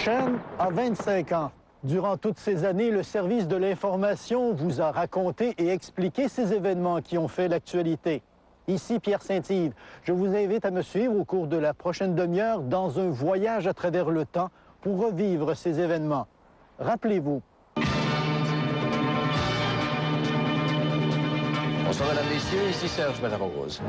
Chen a 25 ans. Durant toutes ces années, le service de l'information vous a raconté et expliqué ces événements qui ont fait l'actualité. Ici Pierre Saint-Yves. Je vous invite à me suivre au cours de la prochaine demi-heure dans un voyage à travers le temps pour revivre ces événements. Rappelez-vous. Bonsoir, mesdames, messieurs. Ici Serge Belrose.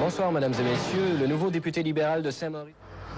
Bonsoir, mesdames et messieurs. Le nouveau député libéral de Saint-Maurice.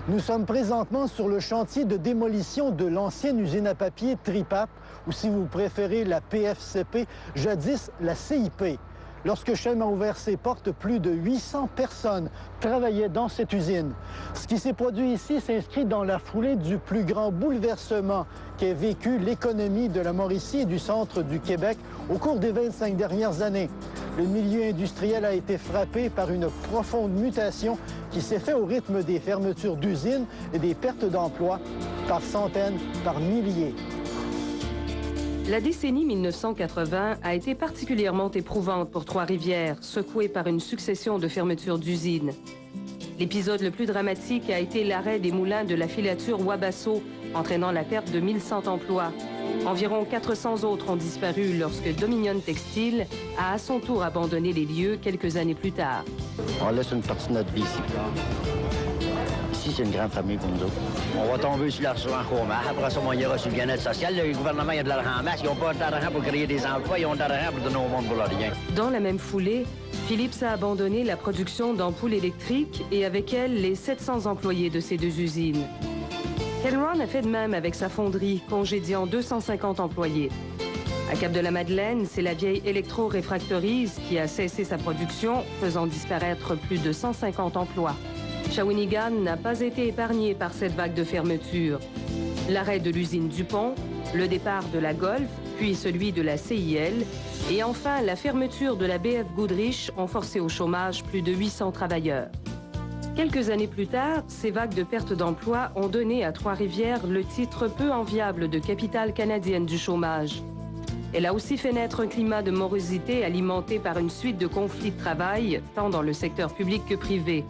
Nous sommes présentement sur le chantier de démolition de l'ancienne usine à papier Tripap, ou si vous préférez la PFCP, jadis la CIP. Lorsque Chen a ouvert ses portes, plus de 800 personnes travaillaient dans cette usine. Ce qui s'est produit ici s'inscrit dans la foulée du plus grand bouleversement qu'ait vécu l'économie de la Mauricie et du centre du Québec au cours des 25 dernières années. Le milieu industriel a été frappé par une profonde mutation qui s'est faite au rythme des fermetures d'usines et des pertes d'emplois par centaines, par milliers. La décennie 1980 a été particulièrement éprouvante pour Trois-Rivières, secouée par une succession de fermetures d'usines. L'épisode le plus dramatique a été l'arrêt des moulins de la filature Wabasso, entraînant la perte de 1100 emplois. Environ 400 autres ont disparu lorsque Dominion Textile a à son tour abandonné les lieux quelques années plus tard. On laisse une partie de notre vie ici. Ici, c'est une grande famille pour nous autres. On va tomber sur l'assurance chômage. Après ça, on ira sur le bien-être social. Le gouvernement, il y a de l'argent en masse. Ils n'ont pas d'argent pour créer des emplois. Ils ont de l'argent pour donner au monde pour leur rien. Dans la même foulée, Philips a abandonné la production d'ampoules électriques et avec elle les 700 employés de ces deux usines. Kelron a fait de même avec sa fonderie, congédiant 250 employés. À Cap-de-la-Madeleine, c'est la vieille Electro Refractories qui a cessé sa production, faisant disparaître plus de 150 emplois. Shawinigan n'a pas été épargné par cette vague de fermeture. L'arrêt de l'usine Dupont, le départ de la Golf, puis celui de la CIL, et enfin la fermeture de la BF Goodrich ont forcé au chômage plus de 800 travailleurs. Quelques années plus tard, ces vagues de perte d'emploi ont donné à Trois-Rivières le titre peu enviable de capitale canadienne du chômage. Elle a aussi fait naître un climat de morosité alimenté par une suite de conflits de travail, tant dans le secteur public que privé.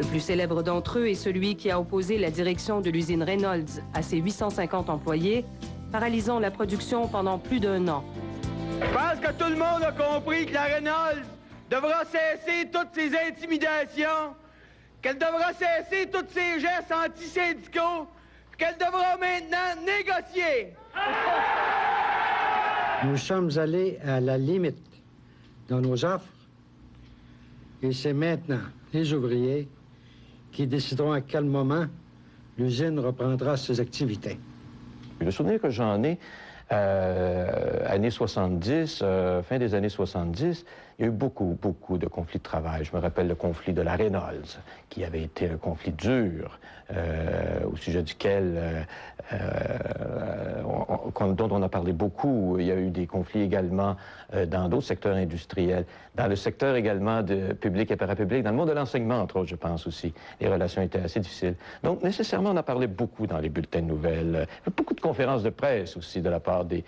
Le plus célèbre d'entre eux est celui qui a opposé la direction de l'usine Reynolds à ses 850 employés, paralysant la production pendant plus d'1 an. Je pense que tout le monde a compris que la Reynolds devra cesser toutes ses intimidations, qu'elle devra cesser tous ses gestes antisyndicaux, qu'elle devra maintenant négocier. Nous sommes allés à la limite dans nos offres et c'est maintenant les ouvriers qui décideront à quel moment l'usine reprendra ses activités. Le souvenir que j'en ai, années 70, fin des années 70, il y a eu beaucoup de conflits de travail. Je me rappelle le conflit de la Reynolds, qui avait été un conflit dur, au sujet duquel, dont on a parlé beaucoup. Il y a eu des conflits également dans d'autres secteurs industriels, dans le secteur également de public et parapublic, dans le monde de l'enseignement, entre autres, je pense aussi. Les relations étaient assez difficiles. Donc, nécessairement, on a parlé beaucoup dans les bulletins de nouvelles, beaucoup de conférences de presse aussi de la part des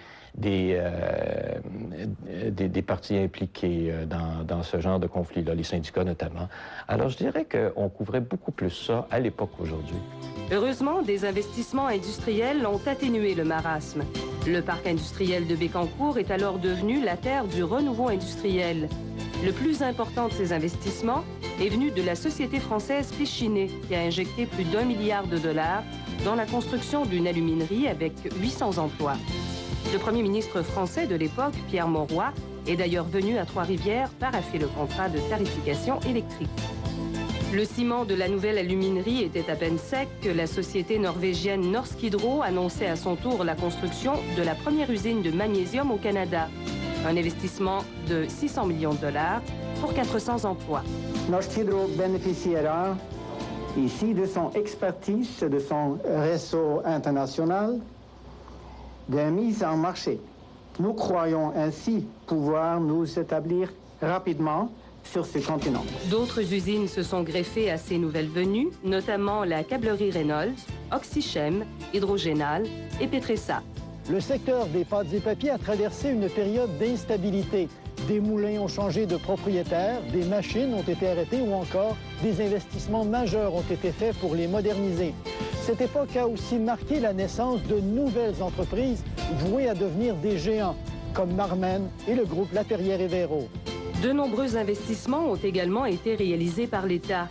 partis impliqués dans ce genre de conflit-là, les syndicats notamment. Alors, je dirais qu'on couvrait beaucoup plus ça à l'époque qu'aujourd'hui. Heureusement, des investissements industriels ont atténué le marasme. Le parc industriel de Bécancour est alors devenu la terre du renouveau industriel. Le plus important de ces investissements est venu de la société française Péchinet, qui a injecté plus d'1 milliard de dollars dans la construction d'une aluminerie avec 800 emplois. Le premier ministre français de l'époque, Pierre Mauroy, est d'ailleurs venu à Trois-Rivières paraffer le contrat de tarification électrique. Le ciment de la nouvelle aluminerie était à peine sec que la société norvégienne Norsk Hydro annonçait à son tour la construction de la première usine de magnésium au Canada. Un investissement de 600 millions de dollars pour 400 emplois. Norsk Hydro bénéficiera ici de son expertise, de son réseau international, de mise en marché. Nous croyons ainsi pouvoir nous établir rapidement sur ce continent. D'autres usines se sont greffées à ces nouvelles venues, notamment la câblerie Reynolds, Oxychem, Hydrogénal et Petressa. Le secteur des pâtes et papiers a traversé une période d'instabilité. Des moulins ont changé de propriétaire, des machines ont été arrêtées ou encore des investissements majeurs ont été faits pour les moderniser. Cette époque a aussi marqué la naissance de nouvelles entreprises vouées à devenir des géants, comme Marmen et le groupe Laperrière et Véro. De nombreux investissements ont également été réalisés par l'État.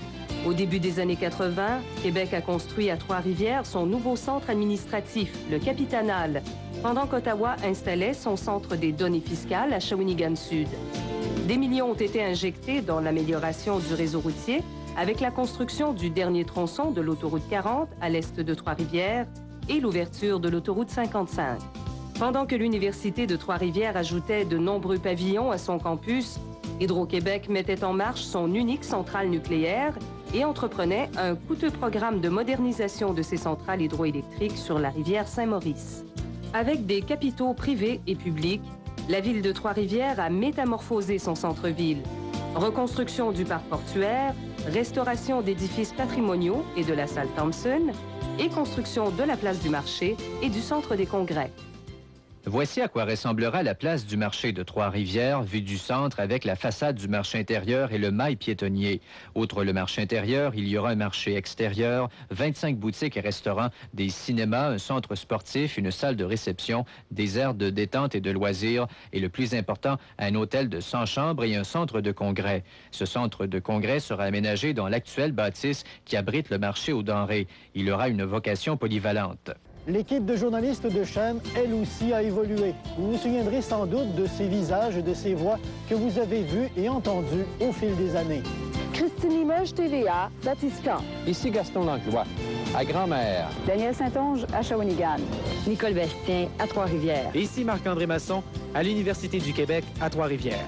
Au début des années 80, Québec a construit à Trois-Rivières son nouveau centre administratif, le Capitanal, pendant qu'Ottawa installait son centre des données fiscales à Shawinigan-Sud. Des millions ont été injectés dans l'amélioration du réseau routier avec la construction du dernier tronçon de l'autoroute 40 à l'est de Trois-Rivières et l'ouverture de l'autoroute 55. Pendant que l'Université de Trois-Rivières ajoutait de nombreux pavillons à son campus, Hydro-Québec mettait en marche son unique centrale nucléaire et entreprenait un coûteux programme de modernisation de ses centrales hydroélectriques sur la rivière Saint-Maurice. Avec des capitaux privés et publics, la ville de Trois-Rivières a métamorphosé son centre-ville. Reconstruction du parc portuaire, restauration d'édifices patrimoniaux et de la salle Thompson, et construction de la place du marché et du centre des congrès. Voici à quoi ressemblera la place du marché de Trois-Rivières, vue du centre avec la façade du marché intérieur et le mail piétonnier. Outre le marché intérieur, il y aura un marché extérieur, 25 boutiques et restaurants, des cinémas, un centre sportif, une salle de réception, des aires de détente et de loisirs, et le plus important, un hôtel de 100 chambres et un centre de congrès. Ce centre de congrès sera aménagé dans l'actuelle bâtisse qui abrite le marché aux denrées. Il aura une vocation polyvalente. L'équipe de journalistes de chaîne, elle aussi, a évolué. Vous vous souviendrez sans doute de ces visages et de ces voix que vous avez vus et entendus au fil des années. Christine Limoges, TVA, Batiscan. Ici Gaston Langlois, à Grand-Mère. Daniel Saint-Onge, à Shawinigan. Nicole Bastien, à Trois-Rivières. Ici Marc-André Masson, à l'Université du Québec, à Trois-Rivières.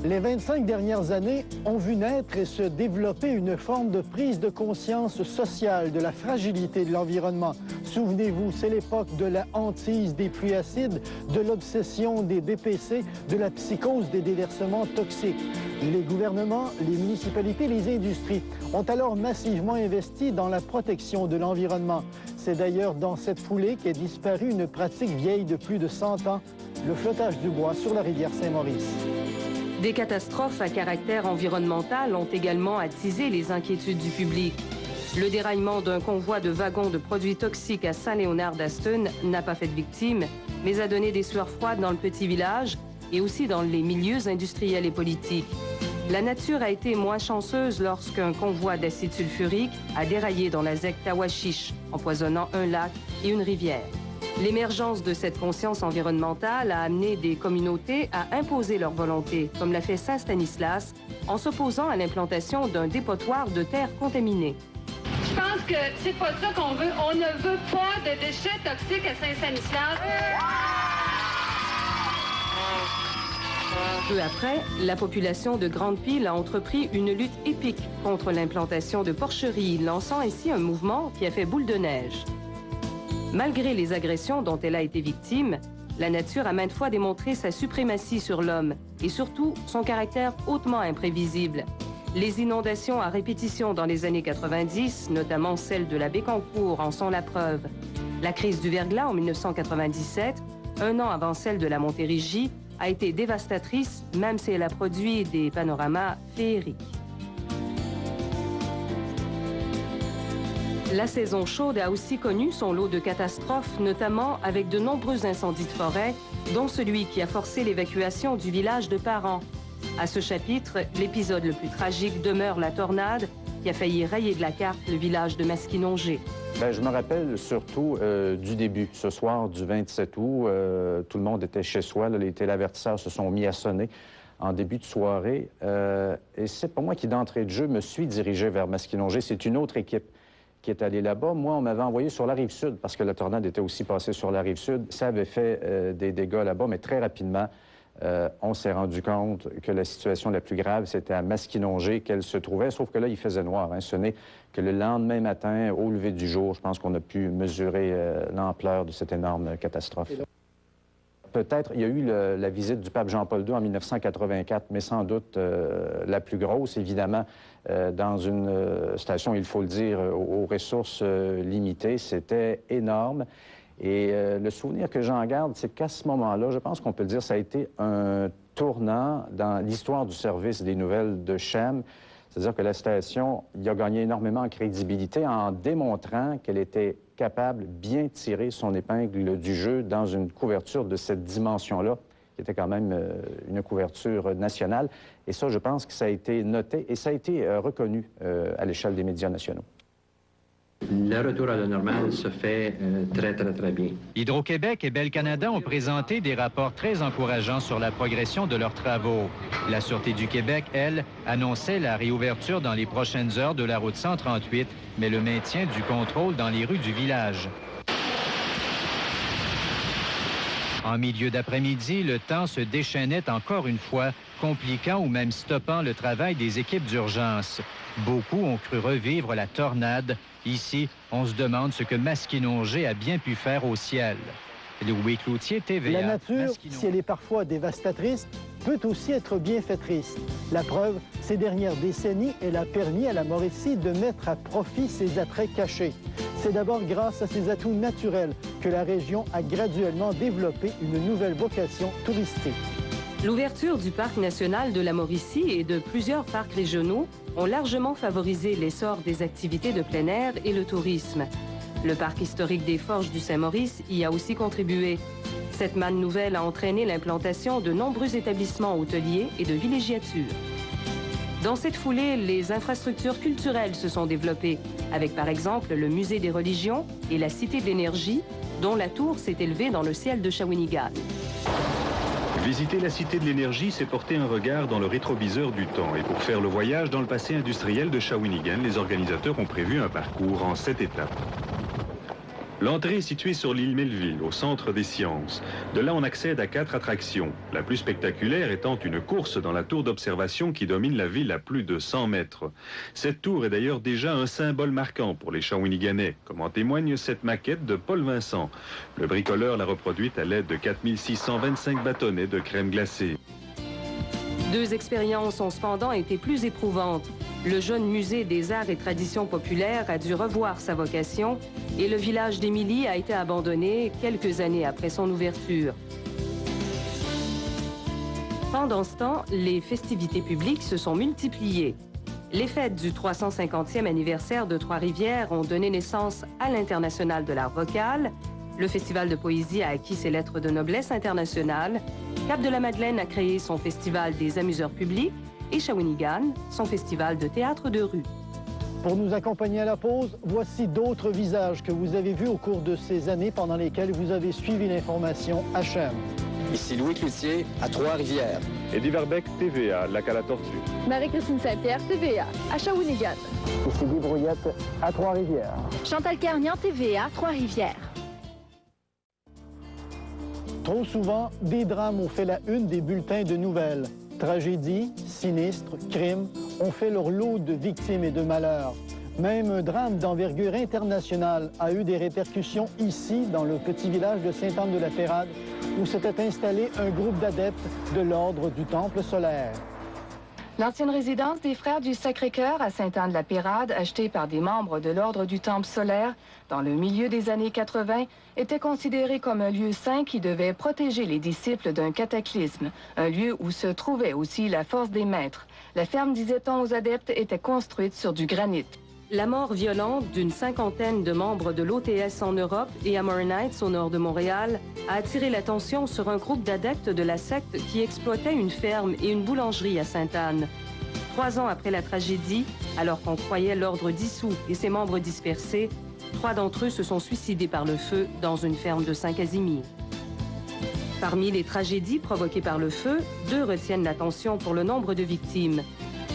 Les 25 dernières années ont vu naître et se développer une forme de prise de conscience sociale de la fragilité de l'environnement. Souvenez-vous, c'est l'époque de la hantise des pluies acides, de l'obsession des BPC, de la psychose des déversements toxiques. Les gouvernements, les municipalités, les industries ont alors massivement investi dans la protection de l'environnement. C'est d'ailleurs dans cette foulée qu'est disparue une pratique vieille de plus de 100 ans, le flottage du bois sur la rivière Saint-Maurice. Des catastrophes à caractère environnemental ont également attisé les inquiétudes du public. Le déraillement d'un convoi de wagons de produits toxiques à Saint-Léonard-d'Aston n'a pas fait de victimes, mais a donné des sueurs froides dans le petit village et aussi dans les milieux industriels et politiques. La nature a été moins chanceuse lorsqu'un convoi d'acide sulfurique a déraillé dans la ZEC Tawachiche, empoisonnant un lac et une rivière. L'émergence de cette conscience environnementale a amené des communautés à imposer leur volonté, comme l'a fait Saint-Stanislas, en s'opposant à l'implantation d'un dépotoir de terre contaminée. Je pense que c'est pas ça qu'on veut. On ne veut pas de déchets toxiques à Saint-Stanislas. Peu après, la population de Grande-Pile a entrepris une lutte épique contre l'implantation de porcheries, lançant ainsi un mouvement qui a fait boule de neige. Malgré les agressions dont elle a été victime, la nature a maintes fois démontré sa suprématie sur l'homme et surtout son caractère hautement imprévisible. Les inondations à répétition dans les années 90, notamment celle de la Bécancour, en sont la preuve. La crise du verglas en 1997, un an avant celle de la Montérégie, a été dévastatrice, même si elle a produit des panoramas féeriques. La saison chaude a aussi connu son lot de catastrophes, notamment avec de nombreux incendies de forêt, dont celui qui a forcé l'évacuation du village de Parent. À ce chapitre, l'épisode le plus tragique demeure la tornade qui a failli rayer de la carte le village de Maskinongé. Je me rappelle surtout du début. Ce soir du 27 août, tout le monde était chez soi. Là, les téléavertisseurs se sont mis à sonner en début de soirée. Et c'est pas moi qui, d'entrée de jeu, me suis dirigé vers Maskinongé. C'est une autre équipe qui est allée là-bas. Moi, on m'avait envoyé sur la Rive-Sud parce que la tornade était aussi passée sur la Rive-Sud. Ça avait fait des dégâts là-bas, mais très rapidement, on s'est rendu compte que la situation la plus grave, c'était à Maskinongé qu'elle se trouvait, sauf que là, il faisait noir. Ce n'est que le lendemain matin, au lever du jour, je pense qu'on a pu mesurer l'ampleur de cette énorme catastrophe. Peut-être, il y a eu la visite du pape Jean-Paul II en 1984, mais sans doute la plus grosse, évidemment, dans une station, il faut le dire, aux ressources limitées. C'était énorme. Et le souvenir que j'en garde, c'est qu'à ce moment-là, je pense qu'on peut dire que ça a été un tournant dans l'histoire du service des nouvelles de Chem. C'est-à-dire que la station y a gagné énormément en crédibilité en démontrant qu'elle était capable de bien tirer son épingle du jeu dans une couverture de cette dimension-là, qui était quand même une couverture nationale. Et ça, je pense que ça a été noté et ça a été reconnu à l'échelle des médias nationaux. Le retour à la normale se fait très bien. Hydro-Québec et Bell Canada ont présenté des rapports très encourageants sur la progression de leurs travaux. La Sûreté du Québec, elle, annonçait la réouverture dans les prochaines heures de la route 138, mais le maintien du contrôle dans les rues du village. En milieu d'après-midi, le temps se déchaînait encore une fois, compliquant ou même stoppant le travail des équipes d'urgence. Beaucoup ont cru revivre la tornade. Ici, on se demande ce que Masquinongé a bien pu faire au ciel. Louis Cloutier, TVA. La nature, si elle est parfois dévastatrice, peut aussi être bienfaitrice. La preuve, ces dernières décennies, elle a permis à la Mauricie de mettre à profit ses attraits cachés. C'est d'abord grâce à ses atouts naturels que la région a graduellement développé une nouvelle vocation touristique. L'ouverture du Parc national de la Mauricie et de plusieurs parcs régionaux ont largement favorisé l'essor des activités de plein air et le tourisme. Le parc historique des Forges du Saint-Maurice y a aussi contribué. Cette manne nouvelle a entraîné l'implantation de nombreux établissements hôteliers et de villégiatures. Dans cette foulée, les infrastructures culturelles se sont développées, avec par exemple le Musée des religions et la Cité de l'énergie, dont la tour s'est élevée dans le ciel de Shawinigan. Visiter la Cité de l'énergie, c'est porter un regard dans le rétroviseur du temps. Et pour faire le voyage dans le passé industriel de Shawinigan, les organisateurs ont prévu un parcours en 7 étapes. L'entrée est située sur l'île Melville, au centre des sciences. De là, on accède à 4 attractions. La plus spectaculaire étant une course dans la tour d'observation qui domine la ville à plus de 100 mètres. Cette tour est d'ailleurs déjà un symbole marquant pour les Shawiniganais, comme en témoigne cette maquette de Paul Vincent. Le bricoleur l'a reproduite à l'aide de 4625 bâtonnets de crème glacée. 2 expériences ont cependant été plus éprouvantes. Le jeune musée des arts et traditions populaires a dû revoir sa vocation et le village d'Émilie a été abandonné quelques années après son ouverture. Pendant ce temps, les festivités publiques se sont multipliées. Les fêtes du 350e anniversaire de Trois-Rivières ont donné naissance à l'International de l'art vocal. Le Festival de poésie a acquis ses lettres de noblesse internationale. Cap-de-la-Madeleine a créé son Festival des amuseurs publics et Shawinigan, son Festival de théâtre de rue. Pour nous accompagner à la pause, voici d'autres visages que vous avez vus au cours de ces années pendant lesquelles vous avez suivi l'information HM. Ici Louis Cloutier, à Trois-Rivières. Eddie Verbeck, TVA, Lac-à-la-Tortue. Marie-Christine Saint-Pierre, TVA, à Shawinigan. Ici Guy Brouillette, à Trois-Rivières. Chantal Carnian, TVA, Trois-Rivières. Trop souvent, des drames ont fait la une des bulletins de nouvelles. Tragédies, sinistres, crimes ont fait leur lot de victimes et de malheurs. Même un drame d'envergure internationale a eu des répercussions ici, dans le petit village de Sainte-Anne-de-la-Pérade, où s'était installé un groupe d'adeptes de l'Ordre du Temple solaire. L'ancienne résidence des Frères du Sacré-Cœur à Sainte-Anne-de-la-Pérade, achetée par des membres de l'Ordre du Temple solaire dans le milieu des années 80, était considérée comme un lieu saint qui devait protéger les disciples d'un cataclysme, un lieu où se trouvait aussi la force des maîtres. La ferme, disait-on aux adeptes, était construite sur du granit. La mort violente d'une 50aine de membres de l'OTS en Europe et à Morin Heights, au nord de Montréal, a attiré l'attention sur un groupe d'adeptes de la secte qui exploitait une ferme et une boulangerie à Sainte-Anne. 3 ans après la tragédie, alors qu'on croyait l'ordre dissous et ses membres dispersés, 3 d'entre eux se sont suicidés par le feu dans une ferme de Saint-Casimir. Parmi les tragédies provoquées par le feu, 2 retiennent l'attention pour le nombre de victimes.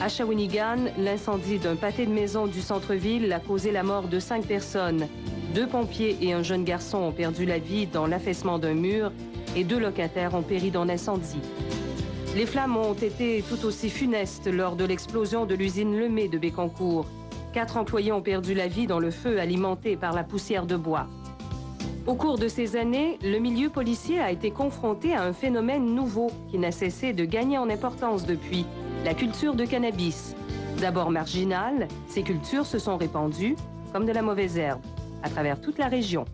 À Shawinigan, l'incendie d'un pâté de maison du centre-ville a causé la mort de 5 personnes. 2 pompiers et un jeune garçon ont perdu la vie dans l'affaissement d'un mur et 2 locataires ont péri dans l'incendie. Les flammes ont été tout aussi funestes lors de l'explosion de l'usine Lemay de Bécancour. 4 employés ont perdu la vie dans le feu alimenté par la poussière de bois. Au cours de ces années, le milieu policier a été confronté à un phénomène nouveau qui n'a cessé de gagner en importance depuis, la culture de cannabis. D'abord marginale, ces cultures se sont répandues comme de la mauvaise herbe à travers toute la région.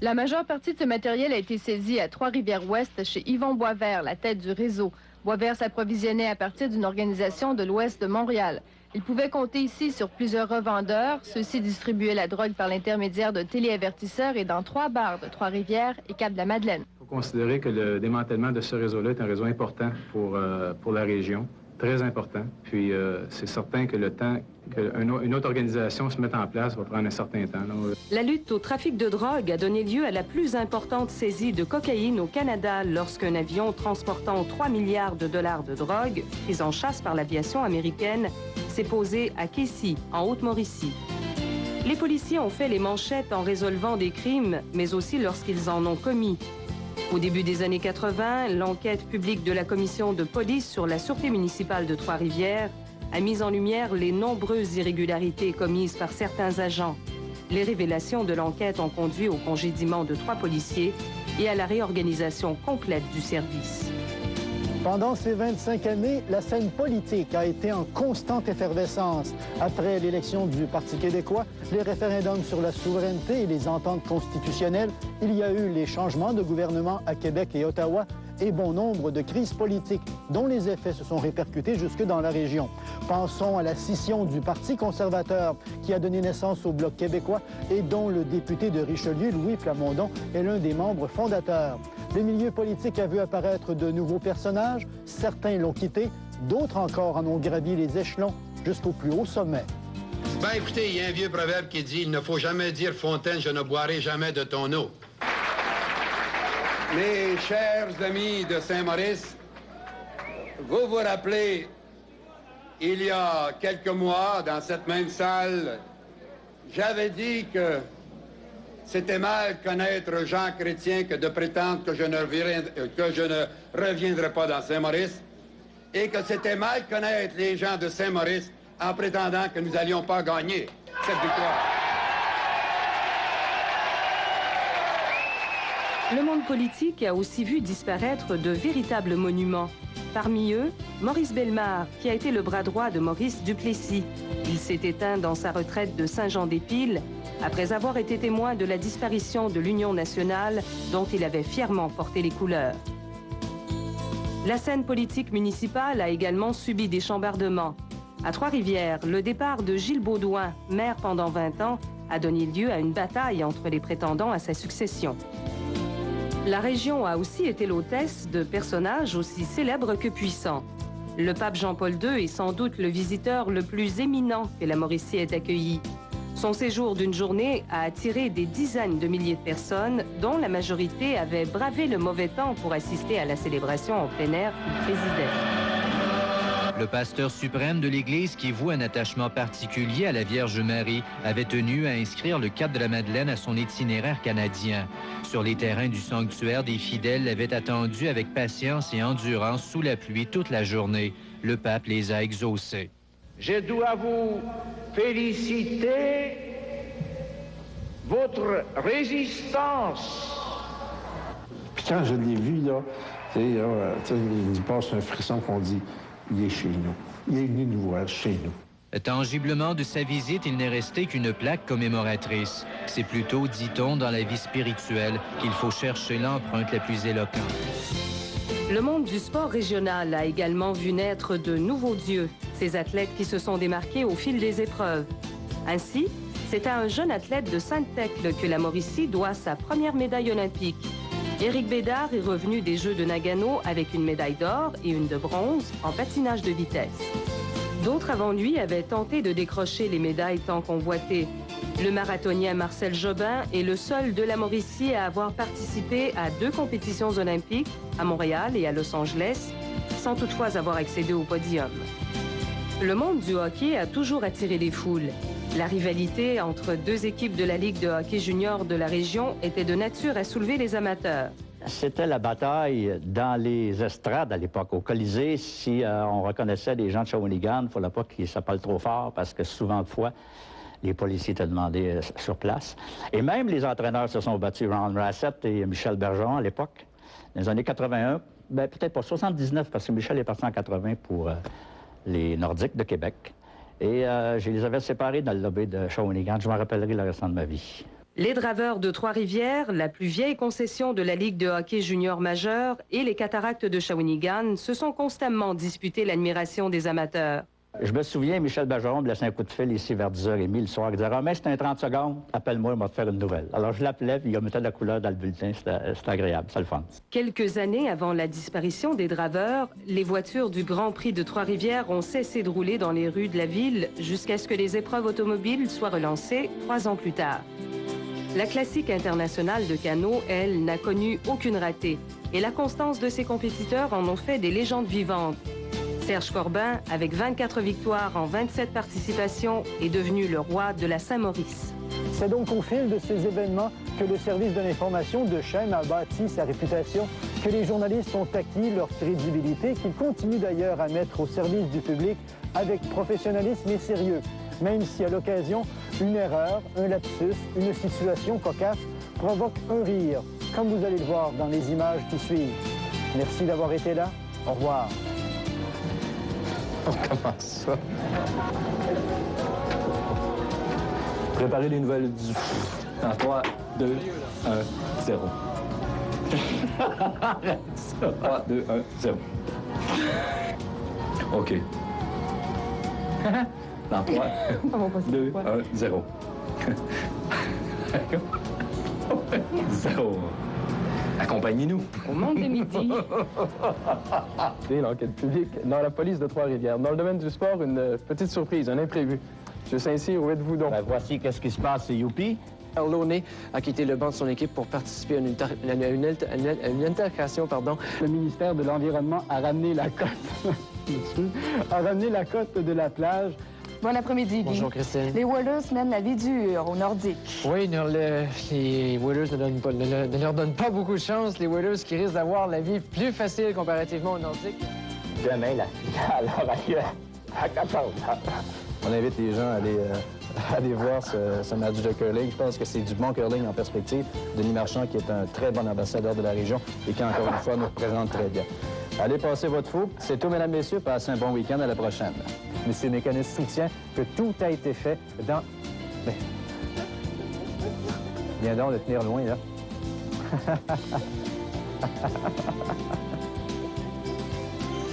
La majeure partie de ce matériel a été saisie à Trois-Rivières-Ouest chez Yvon Boisvert, la tête du réseau. Boisvert s'approvisionnait à partir d'une organisation de l'ouest de Montréal. Il pouvait compter ici sur plusieurs revendeurs. Ceux-ci distribuaient la drogue par l'intermédiaire de téléavertisseurs et dans 3 bars de Trois-Rivières et Cap-de-la-Madeleine. Il faut considérer que le démantèlement de ce réseau-là est un réseau important pour la région, très important. Puis c'est certain que le temps qu'une autre organisation se mette en place va prendre un certain temps. La lutte au trafic de drogue a donné lieu à la plus importante saisie de cocaïne au Canada lorsqu'un avion transportant 3 milliards de dollars de drogue, pris en chasse par l'aviation américaine, s'est posé à Casey, en Haute-Mauricie. Les policiers ont fait les manchettes en résolvant des crimes, mais aussi lorsqu'ils en ont commis. Au début des années 80, l'enquête publique de la commission de police sur la sûreté municipale de Trois-Rivières a mis en lumière les nombreuses irrégularités commises par certains agents. Les révélations de l'enquête ont conduit au congédiement de 3 policiers et à la réorganisation complète du service. Pendant ces 25 années, la scène politique a été en constante effervescence. Après l'élection du Parti québécois, les référendums sur la souveraineté et les ententes constitutionnelles, il y a eu les changements de gouvernement à Québec et Ottawa et bon nombre de crises politiques dont les effets se sont répercutés jusque dans la région. Pensons à la scission du Parti conservateur qui a donné naissance au Bloc québécois et dont le député de Richelieu, Louis Plamondon, est l'un des membres fondateurs. Le milieu politique a vu apparaître de nouveaux personnages, certains l'ont quitté, d'autres encore en ont gravi les échelons jusqu'au plus haut sommet. Ben écoutez, il y a un vieux proverbe qui dit « Il ne faut jamais dire fontaine, je ne boirai jamais de ton eau ». Mes chers amis de Saint-Maurice, vous vous rappelez, il y a quelques mois, dans cette même salle, j'avais dit que c'était mal connaître Jean Chrétien que de prétendre que je ne reviendrai pas dans Saint-Maurice et que c'était mal connaître les gens de Saint-Maurice en prétendant que nous n'allions pas gagner cette victoire. Le monde politique a aussi vu disparaître de véritables monuments. Parmi eux, Maurice Bellemare, qui a été le bras droit de Maurice Duplessis. Il s'est éteint dans sa retraite de Saint-Jean-des-Piles après avoir été témoin de la disparition de l'Union nationale dont il avait fièrement porté les couleurs. La scène politique municipale a également subi des chambardements. À Trois-Rivières, le départ de Gilles Baudouin, maire pendant 20 ans, a donné lieu à une bataille entre les prétendants à sa succession. La région a aussi été l'hôtesse de personnages aussi célèbres que puissants. Le pape Jean-Paul II est sans doute le visiteur le plus éminent que la Mauricie ait accueilli. Son séjour d'une journée a attiré des dizaines de milliers de personnes, dont la majorité avait bravé le mauvais temps pour assister à la célébration en plein air qu'il présidait. Le pasteur suprême de l'Église, qui voue un attachement particulier à la Vierge Marie, avait tenu à inscrire le Cap-de-la-Madeleine à son itinéraire canadien. Sur les terrains du sanctuaire, des fidèles l'avaient attendu avec patience et endurance sous la pluie toute la journée. Le pape les a exaucés. Je dois vous féliciter votre résistance. Puis quand je l'ai vu, là, il passe un frisson qu'on dit « Il est chez nous. Il est venu nous voir chez nous. » Tangiblement de sa visite, il n'est resté qu'une plaque commémoratrice. C'est plutôt, dit-on, dans la vie spirituelle qu'il faut chercher l'empreinte la plus éloquente. Le monde du sport régional a également vu naître de nouveaux dieux, ces athlètes qui se sont démarqués au fil des épreuves. Ainsi, c'est à un jeune athlète de Sainte-Thècle que la Mauricie doit sa première médaille olympique. Éric Bédard est revenu des Jeux de Nagano avec une médaille d'or et une de bronze en patinage de vitesse. D'autres avant lui avaient tenté de décrocher les médailles tant convoitées. Le marathonien Marcel Jobin est le seul de la Mauricie à avoir participé à 2 compétitions olympiques, à Montréal et à Los Angeles, sans toutefois avoir accédé au podium. Le monde du hockey a toujours attiré les foules. La rivalité entre 2 équipes de la Ligue de hockey junior de la région était de nature à soulever les amateurs. C'était la bataille dans les estrades à l'époque. Au Colisée, si on reconnaissait des gens de Shawinigan, il ne fallait pas qu'ils s'appellent trop fort parce que souvent de fois, les policiers étaient demandés sur place. Et même les entraîneurs se sont battus, Ron Rassett et Michel Bergeron à l'époque. Dans les années 81, ben, peut-être pas 79 parce que Michel est parti en 80 pour les Nordiques de Québec. Et je les avais séparés dans le lobby de Shawinigan. Je m'en rappellerai le restant de ma vie. Les Draveurs de Trois-Rivières, la plus vieille concession de la Ligue de hockey junior majeur, et les Cataractes de Shawinigan se sont constamment disputés l'admiration des amateurs. Je me souviens, Michel Bergeron me laissait un coup de fil ici vers 10h30 le soir. Il disait « Romain, c'est un 30 secondes, appelle-moi, on va te faire une nouvelle. » Alors je l'appelais, puis il mettait de la couleur dans le bulletin. C'était agréable, c'est le fun. Quelques années avant la disparition des Draveurs, les voitures du Grand Prix de Trois-Rivières ont cessé de rouler dans les rues de la ville jusqu'à ce que les épreuves automobiles soient relancées 3 ans plus tard. La classique internationale de canot, elle, n'a connu aucune ratée. Et la constance de ses compétiteurs en ont fait des légendes vivantes. Serge Corbin, avec 24 victoires en 27 participations, est devenu le roi de la Saint-Maurice. C'est donc au fil de ces événements que le service de l'information de Chem a bâti sa réputation, que les journalistes ont acquis leur crédibilité, qu'ils continuent d'ailleurs à mettre au service du public avec professionnalisme et sérieux, même si à l'occasion, une erreur, un lapsus, une situation cocasse provoque un rire, comme vous allez le voir dans les images qui suivent. Merci d'avoir été là. Au revoir. On commence ça. Préparez les nouvelles du... En 3, 2, 1, 0. Arrête ça. 3, 2, 1, 0. OK. Dans 3, 2, 1, 0. 0. Accompagnez-nous. Au monde de midi. L'enquête publique dans la police de Trois-Rivières. Dans le domaine du sport, une petite surprise, un imprévu. M. Saint-Cyr, où êtes-vous donc? Ben, voici qu'est-ce qui se passe, c'est Youpi. Launay a quitté le banc de son équipe pour participer à une altercation. Le ministère de l'Environnement a ramené la cote. a ramené la cote de la plage. Bon après-midi, Guy. Bonjour, Christine. Les Oilers mènent la vie dure au Nordique. Oui, les Oilers ne leur donnent pas beaucoup de chance. Les Oilers qui risquent d'avoir la vie plus facile comparativement au Nordique. Demain, la finale aura lieu à 14h. On invite les gens à aller voir ce match de curling. Je pense que c'est du bon curling en perspective. Denis Marchand, qui est un très bon ambassadeur de la région et qui, encore une fois, nous représente très bien. Allez passer votre fou. C'est tout, mesdames, messieurs. Passez un bon week-end. À la prochaine. M. Mécanis soutient que tout a été fait dans... Mais... Viens donc de tenir loin, là.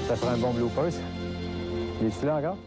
Ça fera un bon bloopers. Es-tu là encore?